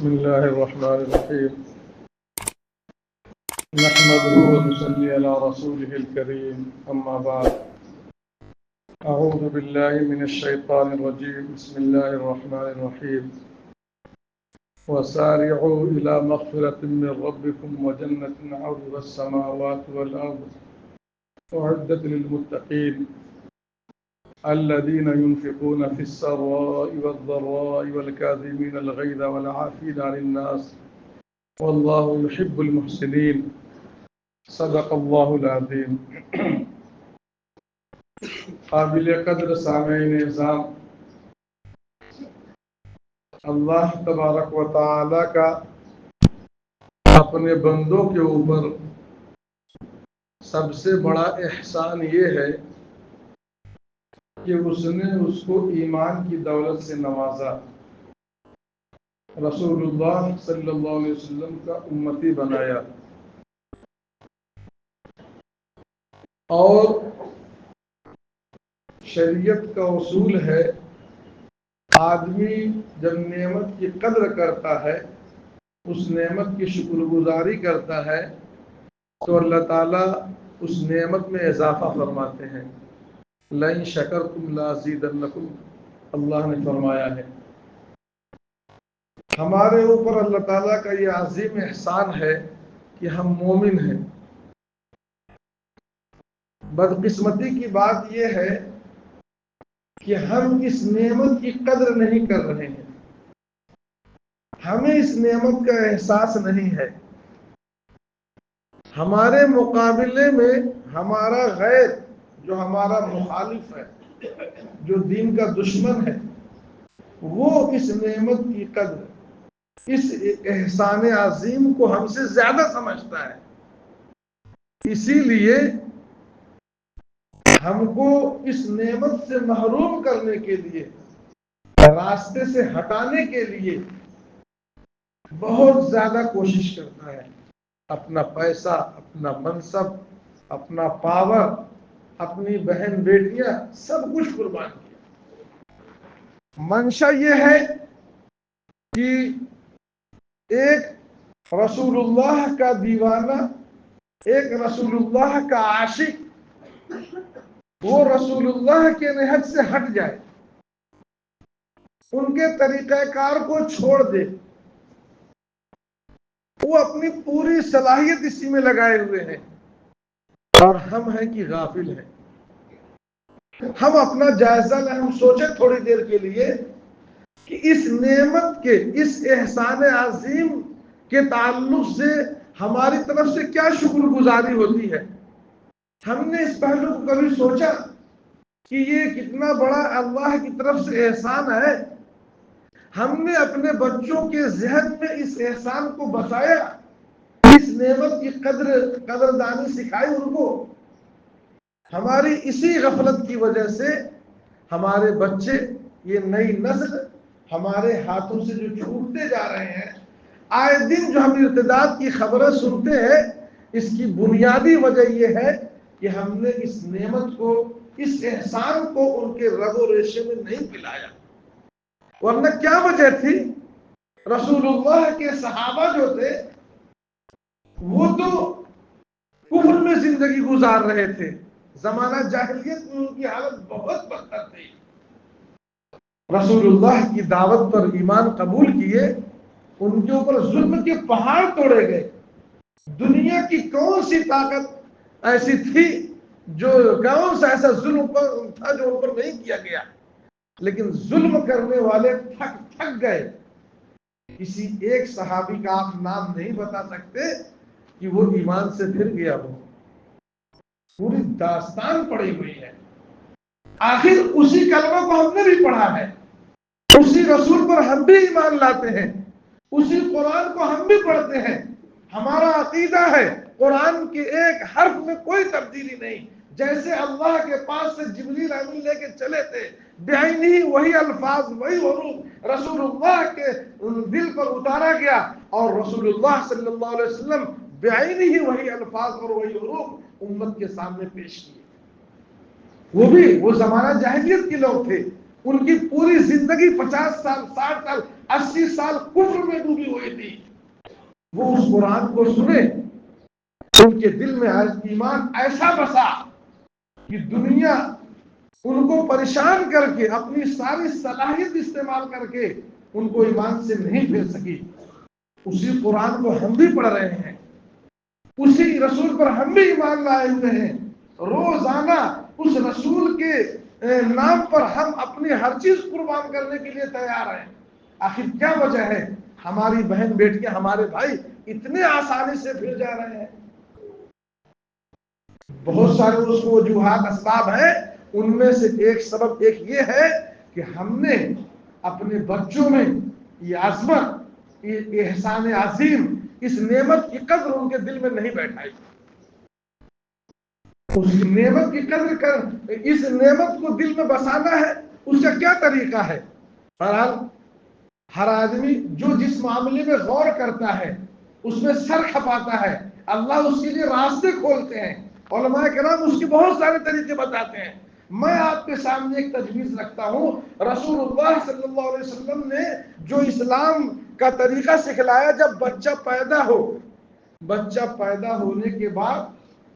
بسم الله الرحمن الرحيم نحمده ونصلي على رسوله الكريم أما بعد أعوذ بالله من الشيطان الرجيم بسم الله الرحمن الرحيم وسارعوا إلى مغفرة من ربكم وجنة عرضها السماوات والأرض أعدت للمتقين الذين ينفقون في السراء والضراء والكاظمين الغيظ والعافين عن الناس والله يحب المحسنين صدق اللہ العظیم۔ قابل قدر سامعین اعظام، اللہ تبارک و تعالی کا اپنے بندوں کے اوپر سب سے بڑا احسان یہ ہے کہ اس نے اس کو ایمان کی دولت سے نوازا، رسول اللہ صلی اللہ علیہ وسلم کا امتی بنایا، اور شریعت کا اصول ہے آدمی جب نعمت کی قدر کرتا ہے، اس نعمت کی شکر گزاری کرتا ہے تو اللہ تعالیٰ اس نعمت میں اضافہ فرماتے ہیں۔ لَإِن شَكَرْتُمْ لَأَزِيدَنَّكُمْ، اللہ نے فرمایا ہے۔ ہمارے اوپر اللہ تعالیٰ کا یہ عظیم احسان ہے کہ ہم مومن ہیں۔ بدقسمتی کی بات یہ ہے کہ ہم اس نعمت کی قدر نہیں کر رہے ہیں، ہمیں اس نعمت کا احساس نہیں ہے۔ ہمارے مقابلے میں ہمارا غیر، جو ہمارا مخالف ہے، جو دین کا دشمن ہے، وہ اس نعمت کی قدر، اس احسان عظیم کو ہم سے زیادہ سمجھتا ہے۔ اسی لیے ہم کو اس نعمت سے محروم کرنے کے لیے، راستے سے ہٹانے کے لیے بہت زیادہ کوشش کرتا ہے۔ اپنا پیسہ، اپنا منصب، اپنا پاور، اپنی بہن بیٹیاں، سب کچھ قربان کیا۔ منشا یہ ہے کہ ایک رسول اللہ کا دیوانہ، ایک رسول اللہ کا عاشق، وہ رسول اللہ کے نہج سے ہٹ جائے، ان کے طریقہ کار کو چھوڑ دے، وہ اپنی پوری صلاحیت اسی میں لگائے ہوئے ہیں، اور ہم ہیں کہ غافل ہیں۔ ہم اپنا جائزہ لیں، ہم سوچیں تھوڑی دیر کے لیے کہ اس نعمت کے، اس احسان عظیم کے تعلق سے ہماری طرف سے کیا شکر گزاری ہوتی ہے۔ ہم نے اس پہلو کو کبھی سوچا کہ یہ کتنا بڑا اللہ کی طرف سے احسان ہے؟ ہم نے اپنے بچوں کے ذہن میں اس احسان کو بسایا، اس نعمت کی قدردانی سکھائی ان کو۔ ہماری اسی غفلت کی وجہ سے ہمارے بچے، یہ نئی نسل ہمارے ہاتھوں سے جو چھوٹتے جا رہے ہیں، آئے دن جو ہم ارتداد کی خبریں سنتے ہیں، اس کی بنیادی وجہ یہ ہے کہ ہم نے اس نعمت کو، اس احسان کو ان کے رگ و ریشے میں نہیں پلایا۔ ورنہ کیا وجہ تھی؟ رسول اللہ کے صحابہ جو تھے وہ تو کفر میں زندگی گزار رہے تھے، زمانہ جاہلیت میں ان کی حالت بہت بدتر تھی۔ رسول اللہ کی دعوت پر ایمان قبول کیے، ان کے اوپر ظلم کے پہاڑ توڑے گئے۔ دنیا کی کون سی طاقت ایسی تھی، جو کون سا ایسا ظلم تھا جو ان پر نہیں کیا گیا؟ لیکن ظلم کرنے والے تھک گئے۔ کسی ایک صحابی کا آپ نام نہیں بتا سکتے کہ وہ ایمان سے پھر گیا ہو، پوری داستان پڑی ہوئی ہے۔ آخر اسی کلمہ کو ہم نے بھی پڑھا ہے، اسی رسول پر ہم بھی ایمان لاتے ہیں، اسی قرآن کو ہم بھی پڑھتے ہیں۔ ہمارا عقیدہ ہے قرآن کے ایک حرف میں کوئی تبدیلی نہیں۔ جیسے اللہ کے پاس سے جبریل امین لے کے چلے تھے، بعینہ وہی الفاظ، وہی حروف رسول اللہ کے دل پر اتارا گیا، اور رسول اللہ صلی اللہ علیہ وسلم بعینہ وہی الفاظ اور وہی حروف امت کے سامنے پیش کیے۔ وہ زمانہ جاہلیت کے لوگ تھے، ان کی پوری زندگی 50 سال 60 سال 80 سال کفر میں ڈوبی ہوئی تھی، وہ اس قرآن کو سنے، ان کے دل میں ایمان ایسا بسا کہ دنیا ان کو پریشان کر کے اپنی ساری صلاحیت استعمال کر کے ان کو ایمان سے نہیں پھیر سکی۔ اسی قرآن کو ہم بھی پڑھ رہے ہیں، اسی رسول پر ہم بھی ایمان لائے ہوئے ہیں، روزانہ اس رسول کے نام پر ہم اپنی ہر چیز قربان کرنے کے لیے تیار ہیں۔ آخر کیا وجہ ہے ہماری بہن بیٹیاں، ہمارے بھائی اتنے آسانی سے پھر جا رہے ہیں؟ بہت سارے اس کو وجوہات اسباب ہیں، ان میں سے ایک سبب ایک یہ ہے کہ ہم نے اپنے بچوں میں یہ عظمت، یہ احسان عظیم، اس نعمت کی قدر ان کے دل میں نہیں بیٹھائی۔ اس نعمت کی قدر کر، اس نعمت کو دل میں بسانا ہے، اس کا کیا طریقہ ہے؟ بہرحال ہر آدمی جو جس معاملے میں غور کرتا ہے، اس میں سر کھپاتا ہے، اللہ اس کے لیے راستے کھولتے ہیں، علماء کرام اس کے بہت سارے طریقے بتاتے ہیں۔ میں آپ کے سامنے ایک تجویز رکھتا ہوں، رسول اللہ صلی اللہ علیہ وسلم نے جو اسلام کا طریقہ سکھلایا، جب بچہ پیدا ہو، بچہ پیدا ہونے کے بعد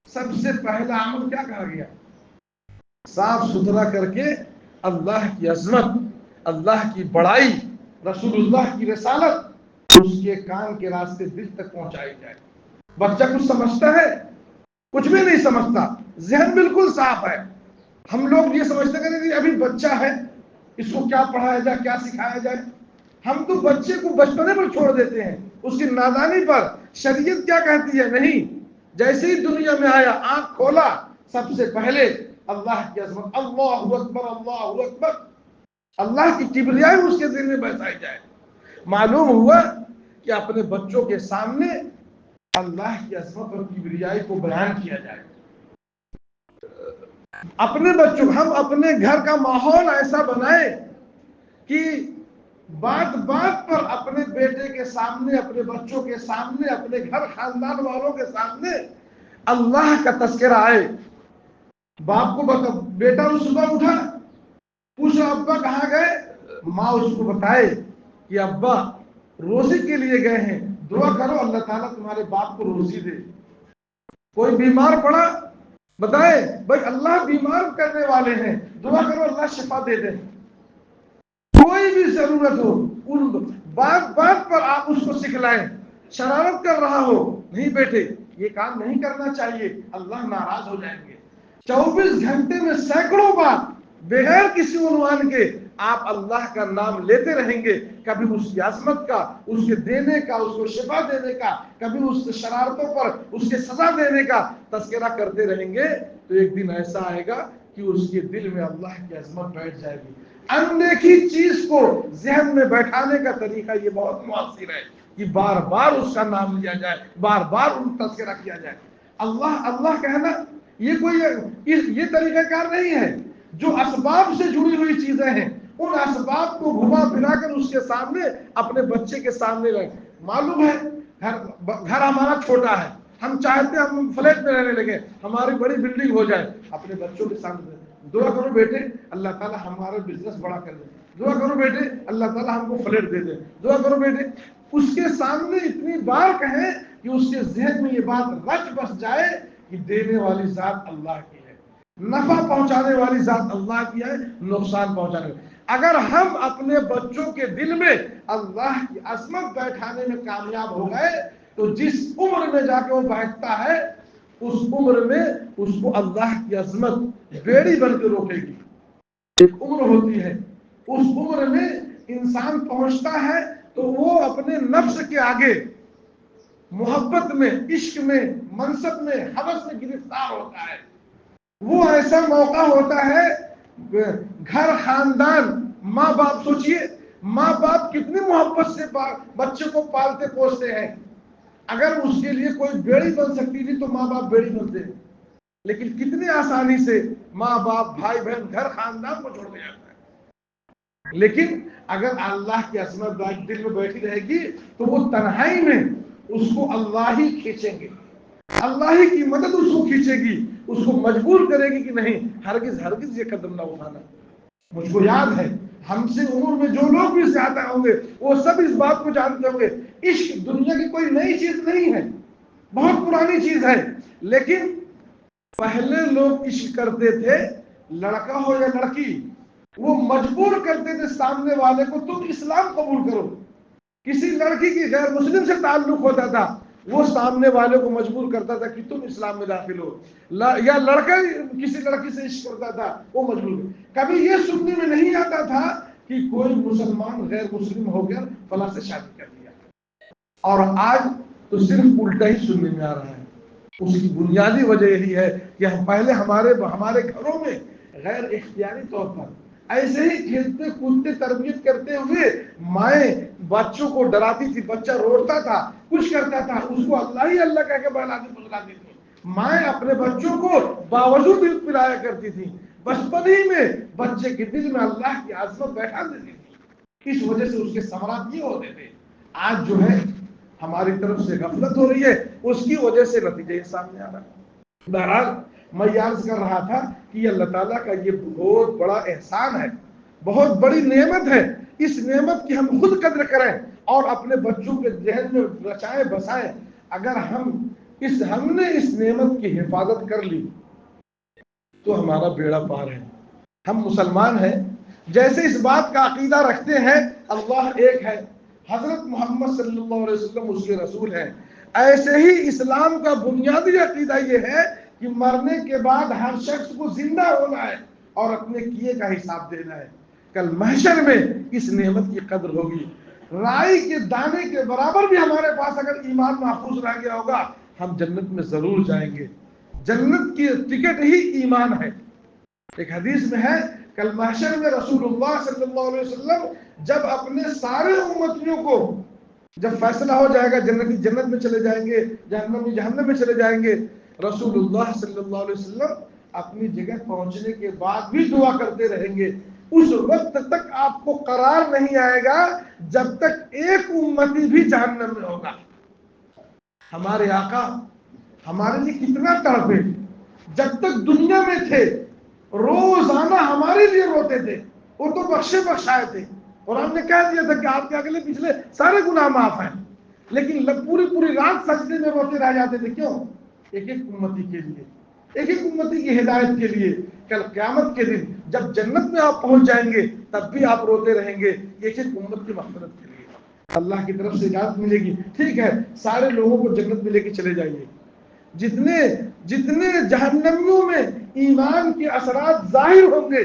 سب سے پہلا عمل کیا کہا گیا؟ صاف ستھرا کر کے اللہ کی عظمت، اللہ کی بڑائی، رسول اللہ کی رسالت اس کے کان کے راستے دل تک پہنچائی جائے۔ بچہ کچھ سمجھتا ہے؟ کچھ بھی نہیں سمجھتا، ذہن بالکل صاف ہے۔ ہم لوگ یہ سمجھتے ہیں کہ ابھی بچہ ہے، اس کو کیا پڑھایا جائے، کیا سکھایا جائے۔ ہم تو بچے کو بچپنے پر چھوڑ دیتے ہیں، اس کی نادانی پر۔ شریعت کیا کہتی ہے؟ نہیں، جیسے ہی دنیا میں آیا، آنکھ کھولا، سب سے پہلے اللہ کی عظمت، اللہ اکبر اللہ اکبر، اللہ کی کبریائی اس کے دل میں بسائی جائے۔ معلوم ہوا کہ اپنے بچوں کے سامنے اللہ کی عظمت اور کبریائی کو بیان کیا جائے۔ اپنے بچوں، ہم اپنے گھر کا ماحول ایسا بنائیں کہ بات بات پر اپنے بیٹے کے سامنے، اپنے بچوں کے سامنے، اپنے گھر خاندان والوں کے سامنے اللہ کا تذکرہ آئے۔ باپ کو بتا، بیٹا صبح اٹھا، پوچھا ابا کہاں گئے؟ ماں اس کو بتائے کہ ابا روزی کے لیے گئے ہیں، دعا کرو اللہ تعالیٰ تمہارے باپ کو روزی دے۔ کوئی بیمار پڑا، بتائے بھائی اللہ بیمار کرنے والے ہیں، دعا کرو اللہ شفا دے دے۔ کوئی بھی ضرورت ہو، ان بات بات پر آپ اس کو سکھلائیں۔ شرارت کر رہا ہو، نہیں بیٹے یہ کام نہیں کرنا چاہیے، اللہ ناراض ہو جائیں گے۔ 24 گھنٹے میں سینکڑوں بار بغیر کسی عنوان کے آپ اللہ کا نام لیتے رہیں گے، کبھی اس کی عظمت کا، اس کے دینے کا، اس کو شفا دینے کا، کبھی اس شرارتوں پر اس کے سزا دینے کا تذکرہ کرتے رہیں گے، تو ایک دن ایسا آئے گا کہ اس کے دل میں اللہ کی عظمت بیٹھ جائے گی۔ اندیکھی چیز کو ذہن میں بیٹھانے کا طریقہ یہ بہت مؤثر ہے کہ بار بار اس کا نام لیا جائے، بار بار ان تذکرہ کیا جائے۔ اللہ اللہ کہنا یہ کوئی یہ طریقہ کار نہیں ہے۔ جو اسباب سے جڑی ہوئی چیزیں ہیں، ان اسباب کو گھما پھرا کر اس کے سامنے، اپنے بچے کے سامنے رکھ۔ معلوم ہے گھر ہمارا چھوٹا ہے، ہم چاہتے ہیں ہم فلیٹ میں رہنے لگے، ہماری بڑی بلڈنگ ہو جائے، اپنے بچوں کے سامنے دعا کرو بیٹے اللہ تعالیٰ ہمارا بزنس بڑا کر دے، دعا کرو بیٹے اللہ تعالیٰ ہم کو فلیٹ دے دے، دعا کرو بیٹے۔ اس کے سامنے اتنی بار کہیں کہ اس کے ذہن میں یہ بات رچ بس جائے کہ دینے والی ذات اللہ کی ہے، نفع پہنچانے والی ذات اللہ کی ہے، نقصان پہنچانے والی۔ اگر ہم اپنے بچوں کے دل میں اللہ کی عظمت بیٹھانے میں کامیاب ہو گئے، تو جس عمر میں جا کے وہ بیٹھتا ہے، اس عمر میں اس کو اللہ کی عظمت بیڑی بن کے روکے گی۔ ایک عمر ہوتی ہے، اس عمر میں انسان پہنچتا ہے تو وہ اپنے نفس کے آگے محبت میں، عشق میں، منصب میں، ہوس میں گرفتار ہوتا ہے۔ وہ ایسا موقع ہوتا ہے، گھر خاندان، ماں باپ، سوچئے ماں باپ کتنی محبت سے بچے کو پالتے پوستے ہیں۔ اگر اس کے لیے کوئی بیڑی بن سکتی تھی تو ماں باپ بیڑی بنتے ہیں، لیکن کتنی آسانی سے ماں باپ، بھائی بہن، گھر خاندان کو چھوڑ دیا جاتا ہے۔ لیکن اگر اللہ کی عظمت دل میں بیٹھی رہے گی تو وہ تنہائی میں اس کو اللہ ہی کھینچیں گے، اللہ ہی کی مدد اس کو کھینچے گی، اس کو مجبور کرے گی کہ نہیں، ہرگز ہرگز یہ قدم نہ اٹھانا۔ مجھ کو یاد ہے ہم سے عمر میں جو لوگ بھی زیادہ ہوں گے وہ سب اس بات کو جانتے ہوں گے عشق دنیا کی کوئی نئی چیز نہیں ہے، بہت پرانی چیز ہے، لیکن پہلے لوگ عشق کرتے تھے، لڑکا ہو یا لڑکی، وہ مجبور کرتے تھے سامنے والے کو تم اسلام قبول کرو۔ کسی لڑکی کی غیر مسلم سے تعلق ہوتا تھا، وہ سامنے والے کو مجبور کرتا تھا کہ تم اسلام میں داخل ہو، یا لڑکا کسی لڑکی سے عشق کرتا تھا وہ مجبور۔ کبھی یہ سننے میں نہیں آتا تھا کہ کوئی مسلمان غیر مسلم ہو گیا فلاں سے شادی کر لیا، اور آج تو صرف الٹا ہی سننے میں آ رہا ہے۔ اس کی بنیادی وجہ یہی ہے کہ ہم پہلے ہمارے گھروں میں غیر اختیاری طور پر ایسے ہی کھیلتے کودتے تربیت کرتے ہوئے مائیں بچوں کو ڈراتی تھی، بچہ روتا تھا کچھ کرتا تھا اس کو اللہ ہی اللہ کہہ کے بلاتی تھی، مائیں اپنے بچوں کو باوجود دودھ پلایا کرتی تھی، بچپن ہی میں بچے کے دل میں اللہ کی عظمت بیٹھا دیتی تھی، اس وجہ سے اس کے ثمرات یہ ہوتے تھے۔ آج جو ہے ہماری طرف سے غفلت ہو رہی ہے، اس کی وجہ سے نتیجے سامنے آ رہا ہے۔ بہرحال میں یہ عرض کر رہا تھا کہ یہ اللہ تعالیٰ کا یہ بہت بڑا احسان ہے، بہت بڑی نعمت ہے، اس نعمت کی ہم خود قدر کریں اور اپنے بچوں کے ذہن میں رچائیں بسائیں۔ اگر ہم نے اس نعمت کی حفاظت کر لی تو ہمارا بیڑا پار ہے۔ ہم مسلمان ہیں، جیسے اس بات کا عقیدہ رکھتے ہیں اللہ ایک ہے، حضرت محمد صلی اللہ علیہ وسلم اس کے رسول ہیں، ایسے ہی اسلام کا بنیادی عقیدہ یہ ہے کہ مرنے کے بعد ہر شخص کو زندہ ہونا ہے اور اپنے کیے کا حساب دینا ہے۔ کل محشر میں اس نعمت کی قدر ہوگی، رائی کے دانے کے برابر بھی ہمارے پاس اگر ایمان محفوظ رہ گیا ہوگا ہم جنت میں ضرور جائیں گے۔ جنت کی ٹکٹ ہی ایمان ہے۔ ایک حدیث میں ہے کل محشر میں رسول اللہ صلی اللہ علیہ وسلم جب اپنے سارے امتیوں کو جب فیصلہ ہو جائے گا جنتی جنت میں چلے جائیں گے، جہنمی جہنم میں چلے جائیں گے، رسول اللہ صلی اللہ علیہ وسلم اپنی جگہ پہنچنے کے بعد بھی دعا کرتے رہیں گے۔ اس وقت تک آپ کو قرار نہیں آئے گا جب تک ایک امتی بھی جہنم میں ہوگا۔ ہمارے آقا ہمارے لیے کتنا تڑپے، جب تک دنیا میں تھے روزانہ ہمارے لیے روتے تھے، وہ تو بخشے بخشائے تھے، اور ہم نے کہہ دیا تھا کہ آپ کے اگلے پچھلے سارے گناہ معاف ہیں، لیکن پوری رات سجدے میں روتے رہ جاتے تھے۔ کیوں؟ ایک ایک امتی کے لیے، ایک ایک امتی کی ہدایت کے لیے۔ کل قیامت کے دن جب جنت میں آپ پہنچ جائیں گے تب بھی آپ روتے رہیں گے ایک ایک امت کی مغفرت کے لیے۔ اللہ کی طرف سے اجازت ملے گی، ٹھیک ہے سارے لوگوں کو جنت میں لے کے چلے جائیے، جتنے جہنمیوں میں ایمان کے اثرات ظاہر ہوں گے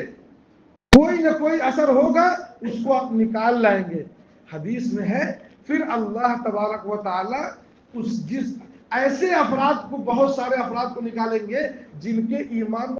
کوئی نہ کوئی اثر ہوگا اس کو آپ نکال لائیں گے۔ حدیث میں ہے پھر اللہ تبارک و تعالی ایسے افراد کو، بہت سارے افراد کو نکالیں گے جن کے ایمان